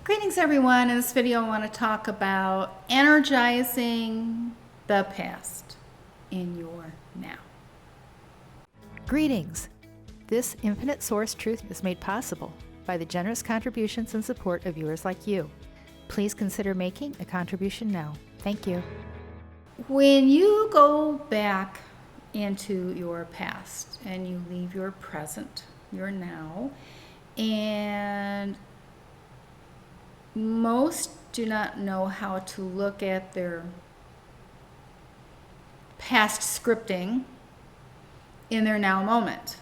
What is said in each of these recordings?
Greetings everyone. In this video I want to talk about energizing the past in your now. Greetings! This infinite source truth is made possible by the generous contributions and support of viewers like you. Please consider making a contribution now. Thank you. When you go back into your past and you leave your present, your now, and most do not know how to look at their past scripting in their now moment.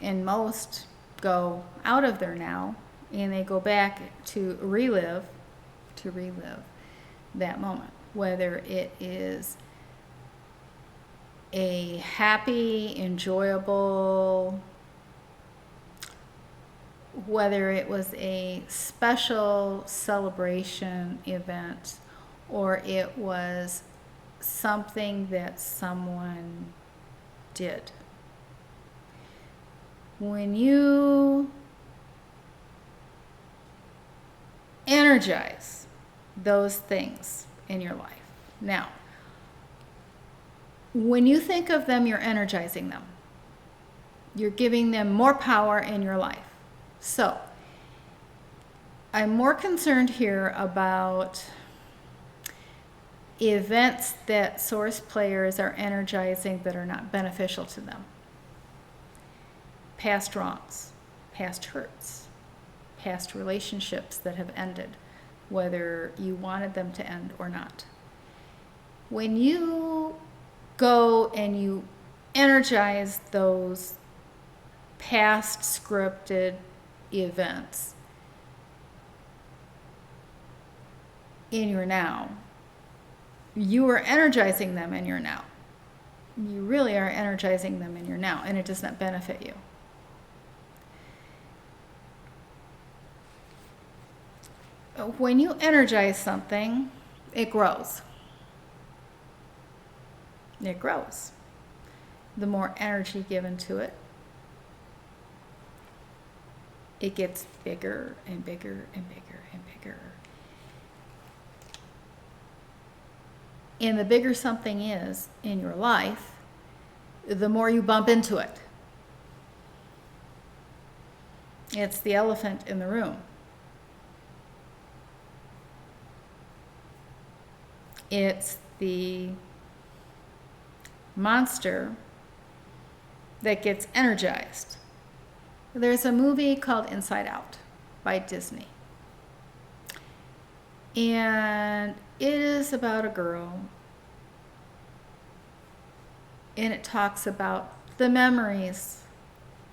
And most go out of their now and they go back to relive that moment, whether it is a happy, enjoyable, whether it was a special celebration event or it was something that someone did. When you energize those things in your life. Now, when you think of them, you're energizing them. You're giving them more power in your life. So, I'm more concerned here about events that source players are energizing that are not beneficial to them. Past wrongs, past hurts, past relationships that have ended, whether you wanted them to end or not. When you go and you energize those past scripted events in your now, you are energizing them in your now. You really are energizing them in your now, and it does not benefit you. When you energize something, it grows. It grows. The more energy given to it, it gets bigger and bigger and bigger and bigger. And the bigger something is in your life, the more you bump into it. It's the elephant in the room. It's the monster that gets energized. There's a movie called Inside Out by Disney. And it is about a girl. And it talks about the memories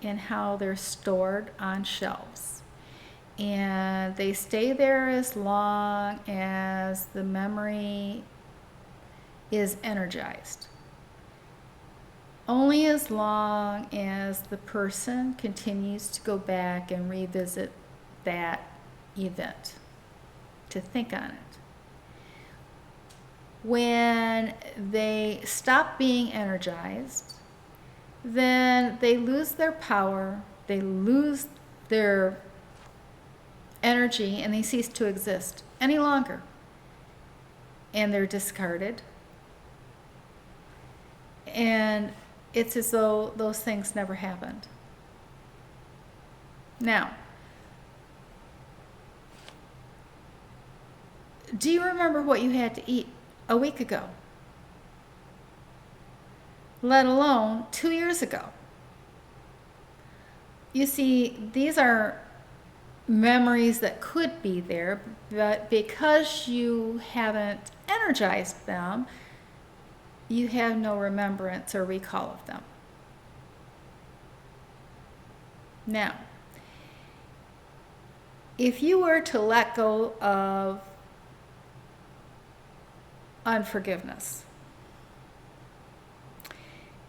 and how they're stored on shelves. And they stay there as long as the memory is energized. Only as long as the person continues to go back and revisit that event, to think on it. When they stop being energized, then they lose their power, they lose their energy, and they cease to exist any longer. And they're discarded. And it's as though those things never happened. Now, do you remember what you had to eat a week ago? Let alone 2 years ago. You see, these are memories that could be there, but because you haven't energized them, you have no remembrance or recall of them. Now, if you were to let go of unforgiveness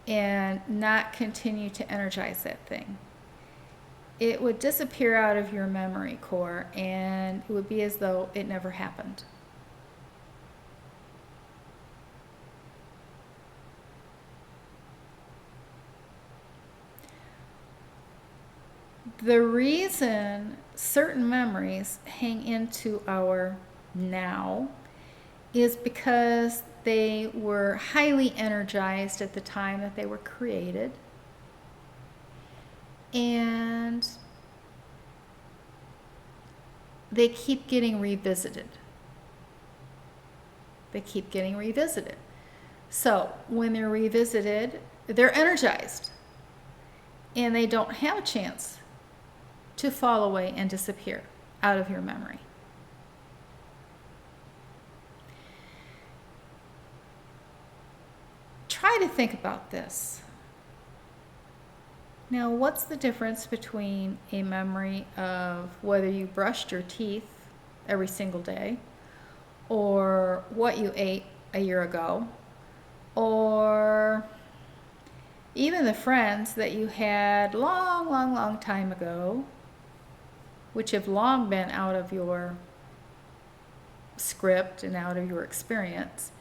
and not continue to energize that thing, it would disappear out of your memory core and it would be as though it never happened. The reason certain memories hang into our now is because they were highly energized at the time that they were created. And they keep getting revisited. They keep getting revisited. So when they're revisited, they're energized. And they don't have a chance to fall away and disappear out of your memory. Try to think about this. Now, what's the difference between a memory of whether you brushed your teeth every single day, or what you ate a year ago, or even the friends that you had long time ago, which have long been out of your script and out of your experience?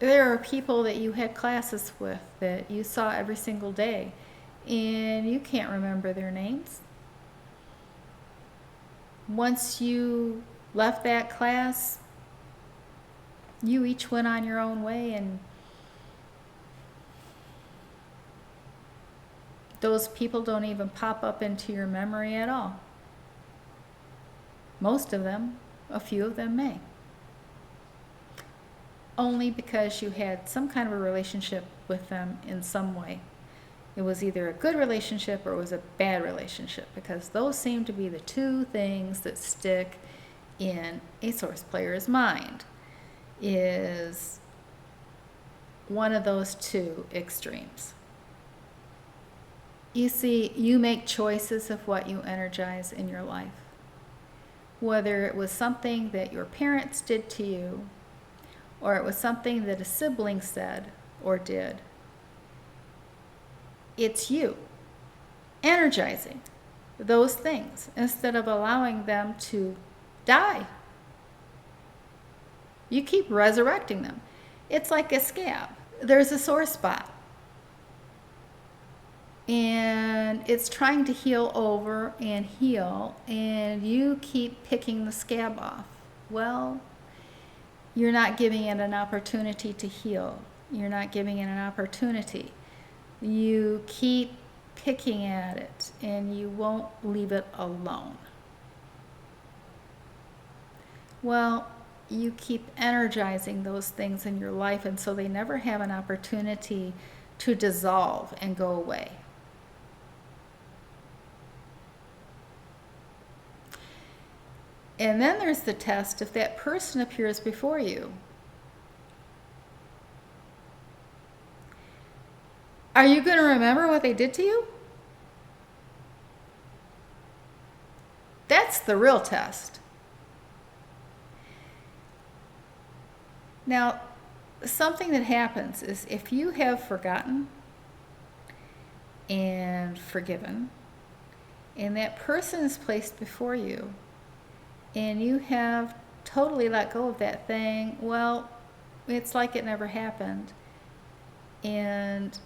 There are people that you had classes with that you saw every single day, and you can't remember their names. Once you left that class, you each went on your own way, and those people don't even pop up into your memory at all. Most of them, a few of them may. Only because you had some kind of a relationship with them in some way. It was either a good relationship or it was a bad relationship, because those seem to be the two things that stick in a source player's mind, is one of those two extremes. You see, you make choices of what you energize in your life. Whether it was something that your parents did to you, or it was something that a sibling said or did, it's you energizing those things instead of allowing them to die. You keep resurrecting them. It's like a scab. There's a sore spot, and it's trying to heal over and heal, and you keep picking the scab off. Well, you're not giving it an opportunity to heal. You're not giving it an opportunity. You keep picking at it, and you won't leave it alone. Well, you keep energizing those things in your life, and so they never have an opportunity to dissolve and go away. And then there's the test if that person appears before you. Are you going to remember what they did to you? That's the real test. Now, something that happens is if you have forgotten and forgiven, and that person is placed before you, and you have totally let go of that thing, well, it's like it never happened. And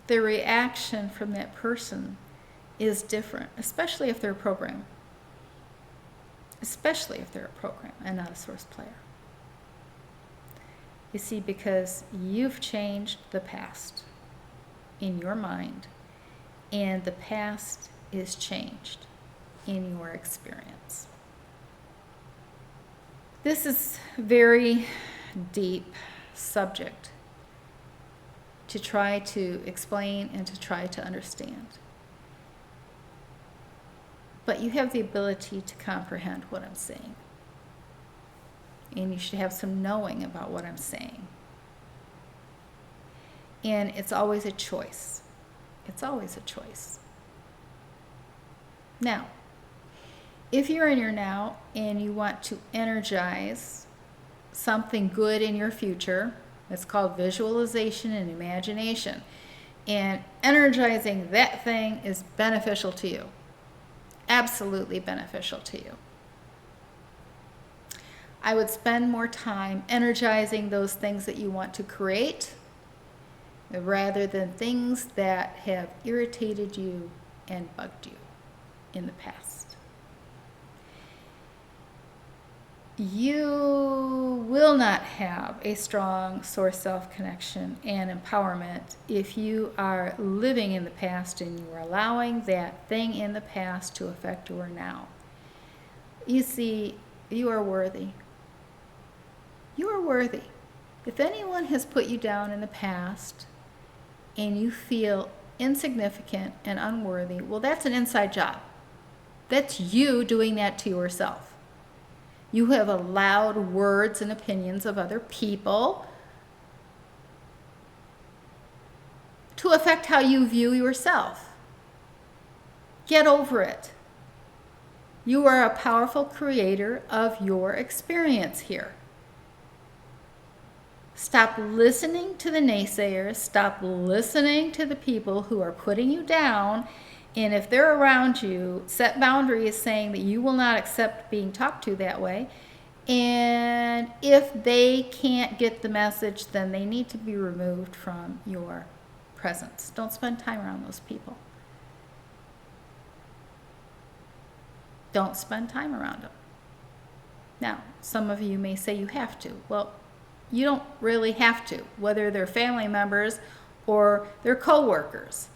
the reaction from that person is different, especially if they're a program. Especially if they're a program and not a source player. You see, because you've changed the past in your mind, and the past is changed in your experience. This is a very deep subject to try to explain and to try to understand. But you have the ability to comprehend what I'm saying. And you should have some knowing about what I'm saying. And it's always a choice. It's always a choice. Now, if you're in your now and you want to energize something good in your future, it's called visualization and imagination. And energizing that thing is beneficial to you. Absolutely beneficial to you. I would spend more time energizing those things that you want to create rather than things that have irritated you and bugged you in the past. You will not have a strong source self connection and empowerment if you are living in the past and you are allowing that thing in the past to affect your now. You see, you are worthy. You are worthy. If anyone has put you down in the past and you feel insignificant and unworthy, well, that's an inside job. That's you doing that to yourself. You have allowed words and opinions of other people to affect how you view yourself. Get over it. You are a powerful creator of your experience here. Stop listening to the naysayers. Stop listening to the people who are putting you down. And if they're around you, set boundaries saying that you will not accept being talked to that way. And if they can't get the message, then they need to be removed from your presence. Don't spend time around those people. Don't spend time around them. Now, some of you may say you have to. Well, you don't really have to, whether they're family members or they're coworkers.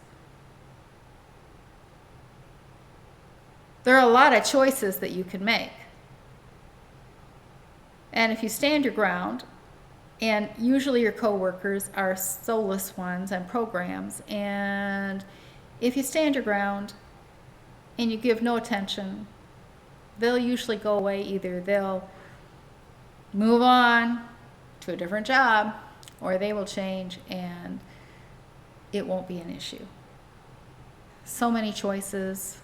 There are a lot of choices that you can make. And if you stand your ground, and usually your coworkers are soulless ones and programs, and if you stand your ground and you give no attention, they'll usually go away. Either they'll move on to a different job, or they will change and it won't be an issue. So many choices.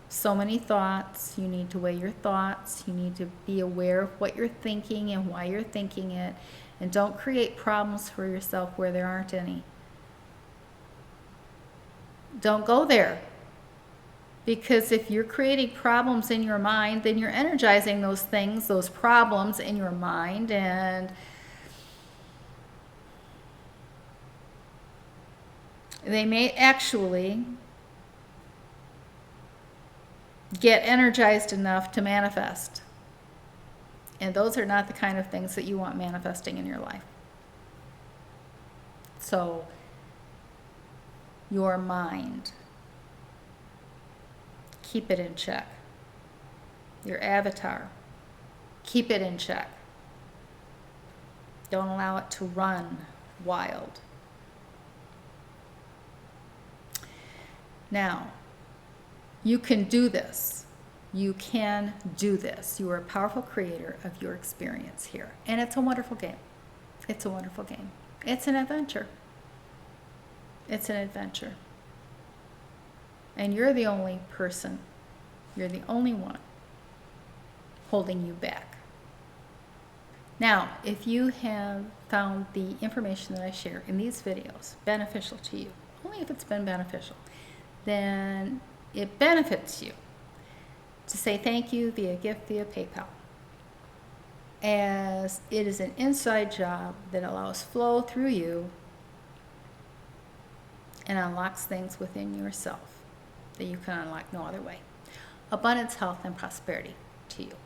So many thoughts. You need to weigh your thoughts. You need to be aware of what you're thinking and why you're thinking it. And don't create problems for yourself where there aren't any. Don't go there. Because if you're creating problems in your mind, then you're energizing those things, those problems in your mind, and they may actually get energized enough to manifest. And those are not the kind of things that you want manifesting in your life. So, your mind, keep it in check. Your avatar, keep it in check. Don't allow it to run wild. Now, you can do this. You can do this. You are a powerful creator of your experience here. And it's a wonderful game. It's a wonderful game. It's an adventure. It's an adventure. And you're the only person, you're the only one holding you back. Now, if you have found the information that I share in these videos beneficial to you, only if it's been beneficial, then it benefits you to say thank you via gift, via PayPal, as it is an inside job that allows flow through you and unlocks things within yourself that you can unlock no other way. Abundance, health, and prosperity to you.